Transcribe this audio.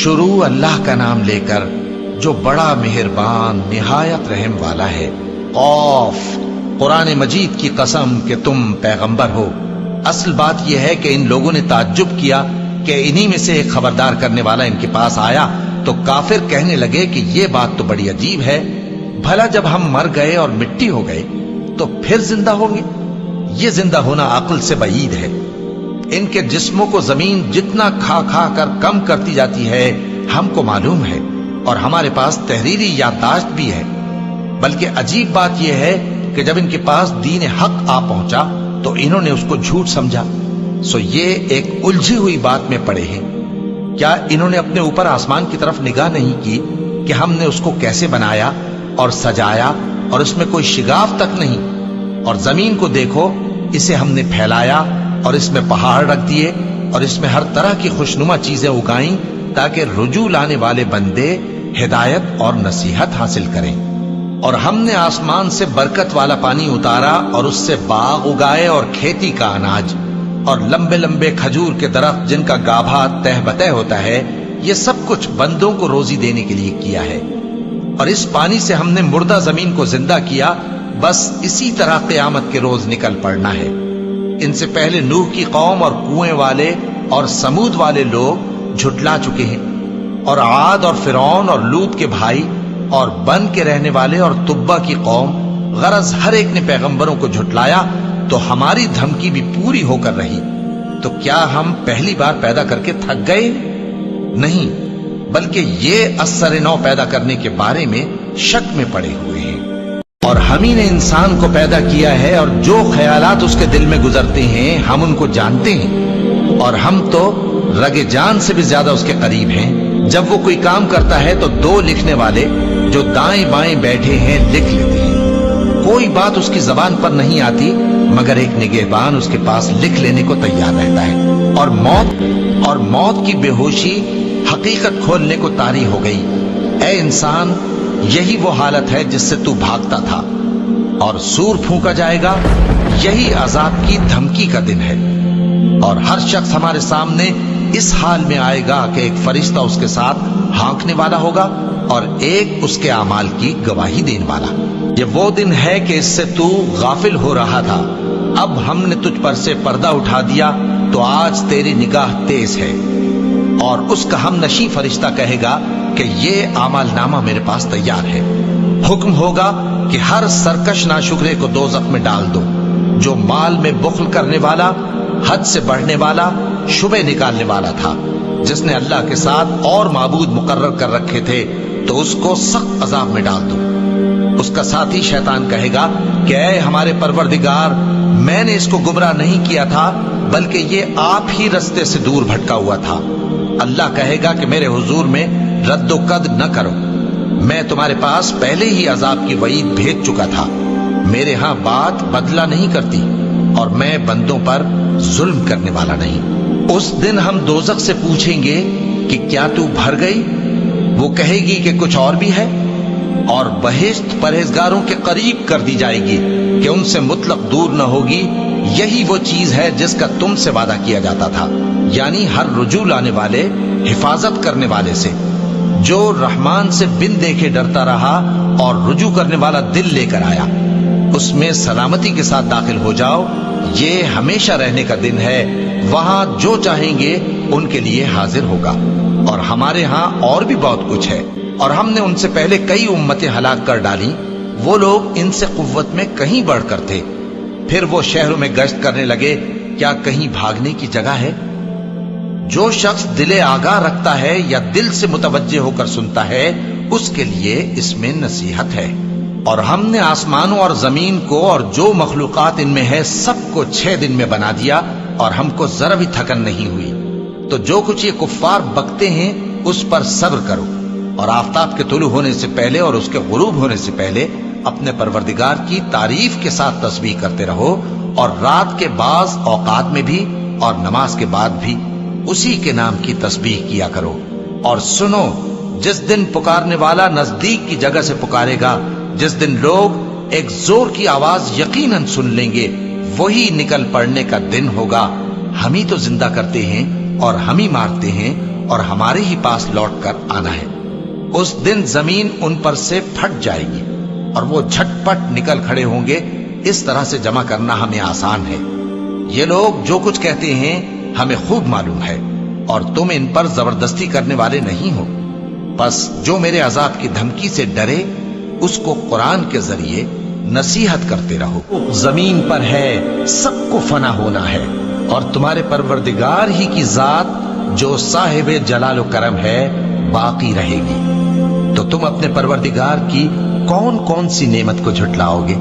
شروع اللہ کا نام لے کر جو بڑا مہربان نہایت رحم والا ہے۔ قاف، قرآن مجید کی قسم کہ تم پیغمبر ہو۔ اصل بات یہ ہے کہ ان لوگوں نے تعجب کیا کہ انہی میں سے ایک خبردار کرنے والا ان کے پاس آیا تو کافر کہنے لگے کہ یہ بات تو بڑی عجیب ہے، بھلا جب ہم مر گئے اور مٹی ہو گئے تو پھر زندہ ہوں گے؟ یہ زندہ ہونا عقل سے بعید ہے۔ ان کے جسموں کو زمین جتنا کھا کھا کر کم کرتی جاتی ہے ہم کو معلوم ہے، اور ہمارے پاس تحریری یادداشت بھی ہے۔ بلکہ عجیب بات یہ ہے کہ جب ان کے پاس دین حق آ پہنچا تو انہوں نے اس کو جھوٹ سمجھا، سو یہ ایک الجھی ہوئی بات میں پڑے ہیں۔ کیا انہوں نے اپنے اوپر آسمان کی طرف نگاہ نہیں کی کہ ہم نے اس کو کیسے بنایا اور سجایا، اور اس میں کوئی شگاف تک نہیں؟ اور زمین کو دیکھو، اسے ہم نے پھیلایا اور اس میں پہاڑ رکھ دیے اور اس میں ہر طرح کی خوشنما چیزیں اگائیں تاکہ رجوع لانے والے بندے ہدایت اور نصیحت حاصل کریں۔ اور ہم نے آسمان سے برکت والا پانی اتارا اور اس سے باغ اگائے اور کھیتی کا اناج اور لمبے لمبے کھجور کے درخت جن کا گابھا تہ بتہ ہوتا ہے، یہ سب کچھ بندوں کو روزی دینے کے لیے کیا ہے۔ اور اس پانی سے ہم نے مردہ زمین کو زندہ کیا، بس اسی طرح قیامت کے روز نکل پڑنا ہے۔ ان سے پہلے نوح کی قوم اور کنویں والے اور سمود والے لوگ جھٹلا چکے ہیں، اور عاد اور فرعون اور لوط کے بھائی اور بن کے رہنے والے اور تبا کی قوم، غرض ہر ایک نے پیغمبروں کو جھٹلایا، تو ہماری دھمکی بھی پوری ہو کر رہی۔ تو کیا ہم پہلی بار پیدا کر کے تھک گئے؟ نہیں، بلکہ یہ اثر نو پیدا کرنے کے بارے میں شک میں پڑے ہوئے ہیں۔ اور ہم ہی نے انسان کو پیدا کیا ہے، اور جو خیالات اس کے دل میں گزرتے ہیں ہم ان کو جانتے ہیں، اور ہم تو رگ جان سے بھی زیادہ اس کے قریب ہیں۔ جب وہ کوئی کام کرتا ہے تو دو لکھنے والے جو دائیں بائیں بیٹھے ہیں لکھ لیتے ہیں۔ کوئی بات اس کی زبان پر نہیں آتی مگر ایک نگہبان اس کے پاس لکھ لینے کو تیار رہتا ہے۔ اور موت کی بے ہوشی حقیقت کھولنے کو طاری ہو گئی۔ اے انسان، یہی وہ حالت ہے جس سے تو بھاگتا تھا، اور سور پھونکا جائے گا، یہی عذاب کی دھمکی کا دن ہے۔ اور ہر شخص ہمارے سامنے اس حال میں آئے گا کہ ایک فرشتہ اس کے ساتھ ہانکنے والا ہوگا اور ایک اس کے اعمال کی گواہی دینے والا۔ یہ وہ دن ہے کہ اس سے تو غافل ہو رہا تھا، اب ہم نے تجھ پر سے پردہ اٹھا دیا تو آج تیری نگاہ تیز ہے۔ اور اس کا ہم نشیں فرشتہ کہے گا کہ یہ اعمال نامہ میرے پاس تیار ہے۔ حکم ہوگا کہ ہر سرکش ناشکرے کو دوزخ میں ڈال دو، جو مال میں بخل کرنے والا، حد سے بڑھنے والا، شبہ نکالنے والا تھا، جس نے اللہ کے ساتھ اور معبود مقرر کر رکھے تھے، تو اس کو سخت عذاب میں ڈال دو۔ اس کا ساتھی شیطان کہے گا کہ اے ہمارے پروردگار، میں نے اس کو گمراہ نہیں کیا تھا بلکہ یہ آپ ہی رستے سے دور بھٹکا ہوا تھا۔ اللہ کہے گا کہ میرے حضور میں رد و قد نہ کرو، میں تمہارے پاس پہلے ہی عذاب کی وعید بھیج چکا تھا۔ میرے ہاں بات بدلہ نہیں کرتی، اور میں بندوں پر ظلم کرنے والا نہیں۔ اس دن ہم دوزخ سے پوچھیں گے کہ کیا تو بھر گئی؟ وہ کہے گی کہ کچھ اور بھی ہے، اور بہشت پرہیزگاروں کے قریب کر دی جائے گی کہ ان سے مطلق دور نہ ہوگی۔ یہی وہ چیز ہے جس کا تم سے وعدہ کیا جاتا تھا، یعنی ہر رجوع لانے والے، حفاظت کرنے والے سے، جو رحمان سے بن دیکھے ڈرتا رہا اور رجوع کرنے والا دل لے کر آیا، اس میں سلامتی کے ساتھ داخل ہو جاؤ۔ یہ ہمیشہ رہنے کا دن ہے، وہاں جو چاہیں گے ان کے لیے حاضر ہوگا۔ اور ہمارے ہاں اور بھی بہت کچھ ہے، اور ہم نے ان سے پہلے کئی امتیں ہلاک کر ڈالی، وہ لوگ ان سے قوت میں کہیں بڑھ کر تھے۔ پھر وہ شہروں میں گشت کرنے لگے، کیا کہیں بھاگنے کی جگہ ہے؟ جو شخص دل آگاہ رکھتا ہے یا دل سے متوجہ ہو کر سنتا ہے، اس کے لیے اس میں نصیحت ہے۔ اور ہم نے آسمانوں اور زمین کو اور جو مخلوقات ان میں ہے سب کو 6 دن میں بنا دیا، اور ہم کو ذرا بھی تھکن نہیں ہوئی۔ تو جو کچھ یہ کفار بکتے ہیں اس پر صبر کرو، اور آفتاب کے طلوع ہونے سے پہلے اور اس کے غروب ہونے سے پہلے اپنے پروردگار کی تعریف کے ساتھ تسبیح کرتے رہو، اور رات کے بعض اوقات میں بھی اور نماز کے بعد بھی اسی کے نام کی تسبیح کیا کرو۔ اور سنو، جس دن پکارنے والا نزدیک کی جگہ سے پکارے گا، جس دن لوگ ایک زور کی آواز یقیناً سن لیں گے، وہی نکل پڑنے کا دن ہوگا۔ ہم ہی تو زندہ کرتے ہیں اور ہم ہی مارتے ہیں، اور ہمارے ہی پاس لوٹ کر آنا ہے۔ اس دن زمین ان پر سے پھٹ جائے گی اور وہ جھٹپٹ نکل کھڑے ہوں گے۔ اس طرح سے جمع کرنا ہمیں آسان ہے۔ یہ لوگ جو کچھ کہتے ہیں ہمیں خوب معلوم ہے، اور تم ان پر زبردستی کرنے والے نہیں ہو۔ بس جو میرے عذاب کی دھمکی سے ڈرے اس کو قرآن کے ذریعے نصیحت کرتے رہو۔ زمین پر ہے سب کو فنا ہونا ہے، اور تمہارے پروردگار ہی کی ذات جو صاحب جلال و کرم ہے باقی رہے گی۔ تو تم اپنے پروردگار کی کون کون سی نعمت کو جھٹلاؤ گے؟